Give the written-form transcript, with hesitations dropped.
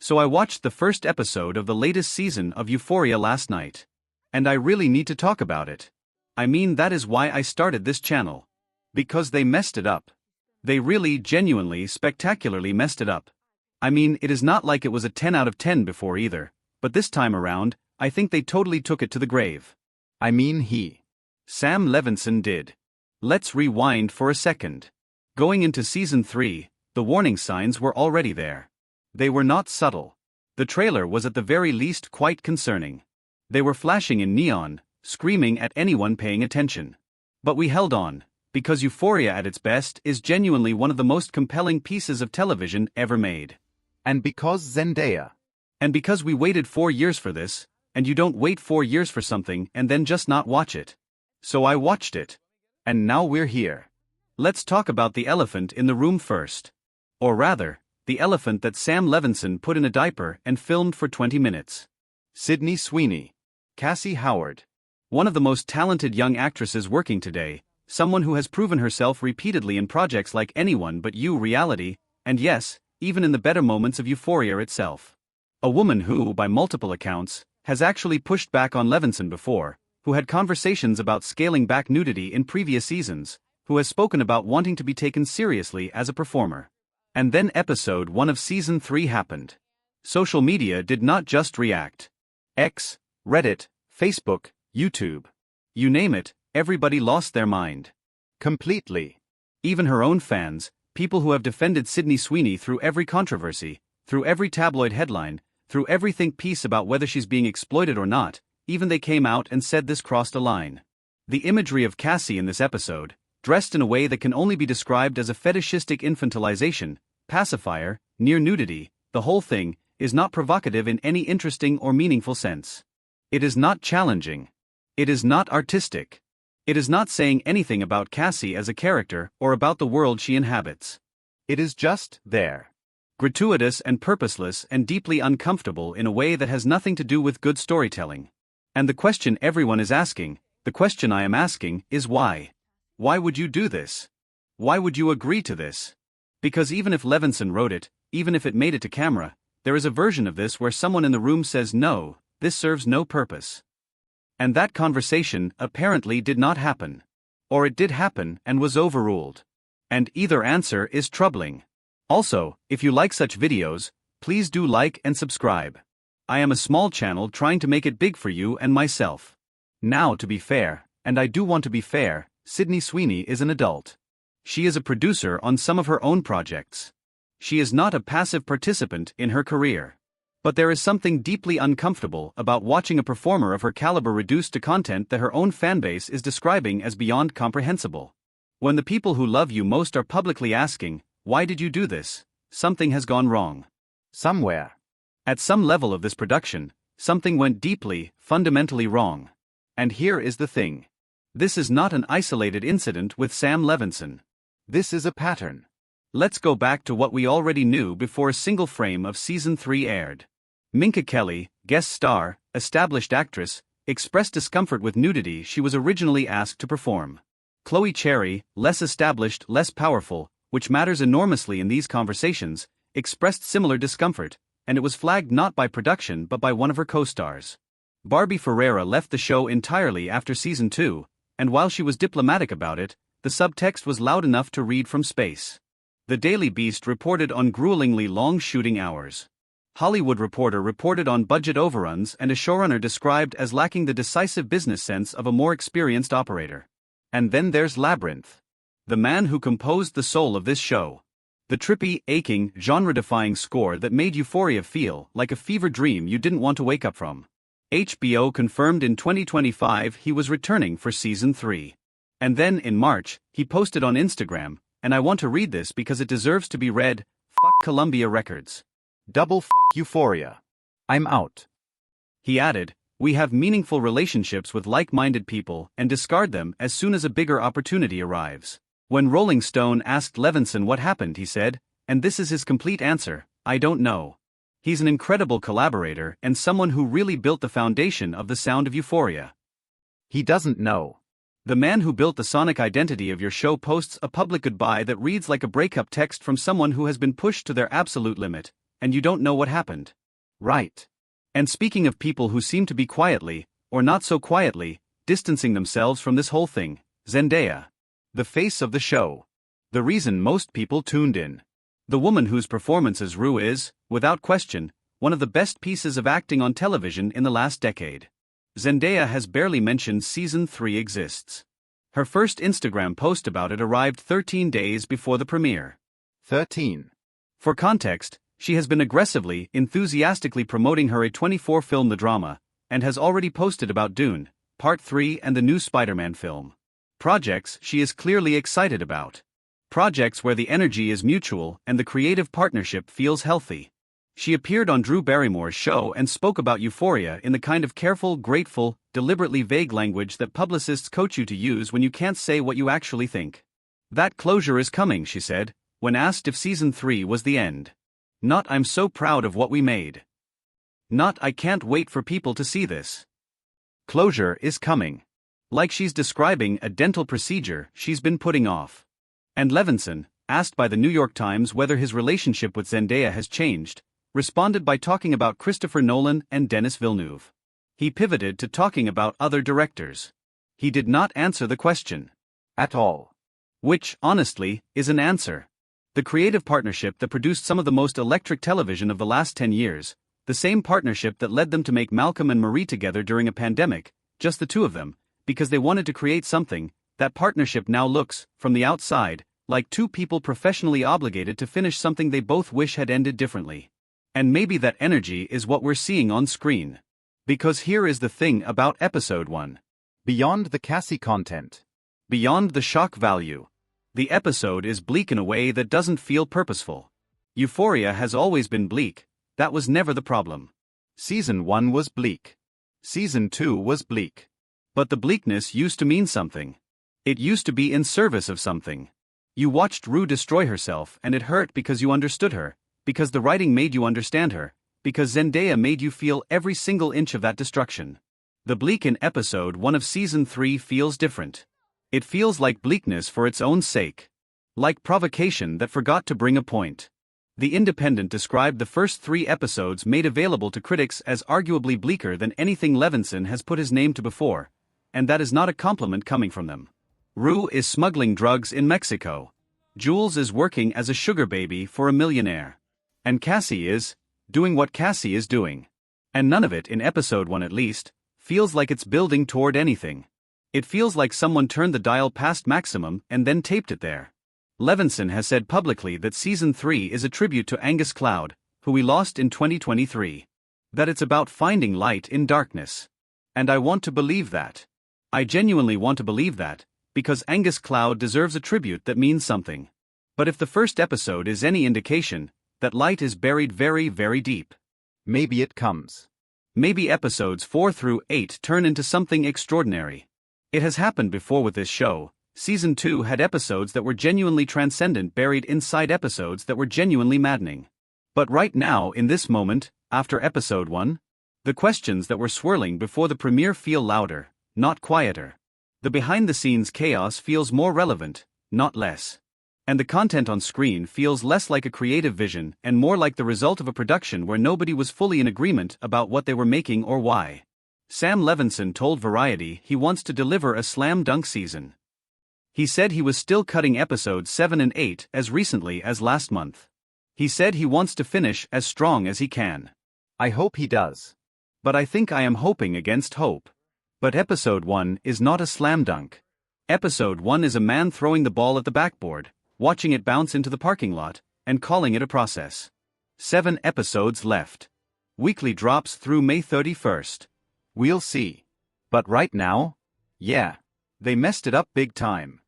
So I watched the first episode of the latest season of Euphoria last night. And I really need to talk about it. I mean, that is why I started this channel. Because they messed it up. They really, genuinely, spectacularly messed it up. I mean, it is not like it was a 10 out of 10 before either, but this time around, I think they totally took it to the grave. I mean, Sam Levinson did. Let's rewind for a second. Going into season 3, the warning signs were already there. They were not subtle. The trailer was at the very least quite concerning. They were flashing in neon, screaming at anyone paying attention. But we held on, because Euphoria at its best is genuinely one of the most compelling pieces of television ever made. And because Zendaya. And because we waited 4 years for this, and you don't wait 4 years for something and then just not watch it. So I watched it. And now we're here. Let's talk about the elephant in the room first. Or rather, the elephant that Sam Levinson put in a diaper and filmed for 20 minutes. Sydney Sweeney. Cassie Howard. One of the most talented young actresses working today, someone who has proven herself repeatedly in projects like Anyone But You reality, and yes, even in the better moments of Euphoria itself. A woman who, by multiple accounts, has actually pushed back on Levinson before, who had conversations about scaling back nudity in previous seasons, who has spoken about wanting to be taken seriously as a performer. And then episode 1 of season 3 happened. Social media did not just react. X, Reddit, Facebook, YouTube. You name it, everybody lost their mind. Completely. Even her own fans, people who have defended Sydney Sweeney through every controversy, through every tabloid headline, through every think piece about whether she's being exploited or not, even they came out and said this crossed a line. The imagery of Cassie in this episode, dressed in a way that can only be described as a fetishistic infantilization, pacifier, near nudity, the whole thing, is not provocative in any interesting or meaningful sense. It is not challenging. It is not artistic. It is not saying anything about Cassie as a character or about the world she inhabits. It is just there. Gratuitous and purposeless and deeply uncomfortable in a way that has nothing to do with good storytelling. And the question everyone is asking, the question I am asking, is why? Why would you do this? Why would you agree to this? Because even if Levinson wrote it, even if it made it to camera, there is a version of this where someone in the room says no, this serves no purpose. And that conversation apparently did not happen. Or it did happen and was overruled. And either answer is troubling. Also, if you like such videos, please do like and subscribe. I am a small channel trying to make it big for you and myself. Now, to be fair, and I do want to be fair, Sydney Sweeney is an adult. She is a producer on some of her own projects. She is not a passive participant in her career. But there is something deeply uncomfortable about watching a performer of her caliber reduced to content that her own fanbase is describing as beyond comprehensible. When the people who love you most are publicly asking, "Why did you do this?" something has gone wrong. Somewhere. At some level of this production, something went deeply, fundamentally wrong. And here is the thing. This is not an isolated incident with Sam Levinson. This is a pattern. Let's go back to what we already knew before a single frame of season 3 aired. Minka Kelly, guest star, established actress, expressed discomfort with nudity she was originally asked to perform. Chloe Cherry, less established, less powerful, which matters enormously in these conversations, expressed similar discomfort, and it was flagged not by production but by one of her co-stars. Barbie Ferreira left the show entirely after season 2, and while she was diplomatic about it, the subtext was loud enough to read from space. The Daily Beast reported on gruelingly long shooting hours. Hollywood Reporter reported on budget overruns and a showrunner described as lacking the decisive business sense of a more experienced operator. And then there's Labyrinth. The man who composed the soul of this show. The trippy, aching, genre-defying score that made Euphoria feel like a fever dream you didn't want to wake up from. HBO confirmed in 2025 he was returning for season 3. And then, in March, he posted on Instagram, and I want to read this because it deserves to be read, "Fuck Columbia Records. Double fuck Euphoria. I'm out." He added, "We have meaningful relationships with like-minded people and discard them as soon as a bigger opportunity arrives." When Rolling Stone asked Levinson what happened, he said, and this is his complete answer, "I don't know." He's an incredible collaborator and someone who really built the foundation of the sound of Euphoria. He doesn't know. The man who built the sonic identity of your show posts a public goodbye that reads like a breakup text from someone who has been pushed to their absolute limit, and you don't know what happened. Right. And speaking of people who seem to be quietly, or not so quietly, distancing themselves from this whole thing, Zendaya. The face of the show. The reason most people tuned in. The woman whose performance as Rue is, without question, one of the best pieces of acting on television in the last decade. Zendaya has barely mentioned Season 3 exists. Her first Instagram post about it arrived 13 days before the premiere. 13. For context, she has been aggressively, enthusiastically promoting her A24 film The Drama, and has already posted about Dune, Part 3 and the new Spider-Man film. Projects she is clearly excited about. Projects where the energy is mutual and the creative partnership feels healthy. She appeared on Drew Barrymore's show and spoke about euphoria in the kind of careful, grateful, deliberately vague language that publicists coach you to use when you can't say what you actually think. That closure is coming, she said, when asked if Season 3 was the end. Not "I'm so proud of what we made." Not "I can't wait for people to see this." Closure is coming. Like she's describing a dental procedure she's been putting off. And Levinson, asked by the New York Times whether his relationship with Zendaya has changed, responded by talking about Christopher Nolan and Denis Villeneuve. He pivoted to talking about other directors. He did not answer the question. At all. Which, honestly, is an answer. The creative partnership that produced some of the most electric television of the last 10 years, the same partnership that led them to make Malcolm and Marie together during a pandemic, just the two of them, because they wanted to create something, that partnership now looks, from the outside, like two people professionally obligated to finish something they both wish had ended differently. And maybe that energy is what we're seeing on screen. Because here is the thing about Episode 1. Beyond the Cassie content. Beyond the shock value. The episode is bleak in a way that doesn't feel purposeful. Euphoria has always been bleak, that was never the problem. Season 1 was bleak. Season 2 was bleak. But the bleakness used to mean something. It used to be in service of something. You watched Rue destroy herself and it hurt because you understood her, because the writing made you understand her, because Zendaya made you feel every single inch of that destruction. The bleak in Episode 1 of Season 3 feels different. It feels like bleakness for its own sake. Like provocation that forgot to bring a point. The Independent described the first 3 episodes made available to critics as arguably bleaker than anything Levinson has put his name to before, and that is not a compliment coming from them. Rue is smuggling drugs in Mexico. Jules is working as a sugar baby for a millionaire. And Cassie is doing what Cassie is doing. And none of it, in Episode 1 at least, feels like it's building toward anything. It feels like someone turned the dial past maximum and then taped it there. Levinson has said publicly that Season 3 is a tribute to Angus Cloud, who we lost in 2023. That it's about finding light in darkness. And I want to believe that. I genuinely want to believe that, because Angus Cloud deserves a tribute that means something. But if the first episode is any indication, that light is buried very, very deep. Maybe it comes. Maybe episodes 4 through 8 turn into something extraordinary. It has happened before with this show. Season 2 had episodes that were genuinely transcendent buried inside episodes that were genuinely maddening. But right now, in this moment, after Episode 1, the questions that were swirling before the premiere feel louder, not quieter. The behind-the-scenes chaos feels more relevant, not less. And the content on screen feels less like a creative vision and more like the result of a production where nobody was fully in agreement about what they were making or why. Sam Levinson told Variety he wants to deliver a slam dunk season. He said he was still cutting episodes 7 and 8 as recently as last month. He said he wants to finish as strong as he can. I hope he does. But I think I am hoping against hope. But Episode 1 is not a slam dunk. Episode 1 is a man throwing the ball at the backboard, watching it bounce into the parking lot, and calling it a process. 7 episodes left. Weekly drops through May 31st. We'll see. But right now? Yeah. They messed it up big time.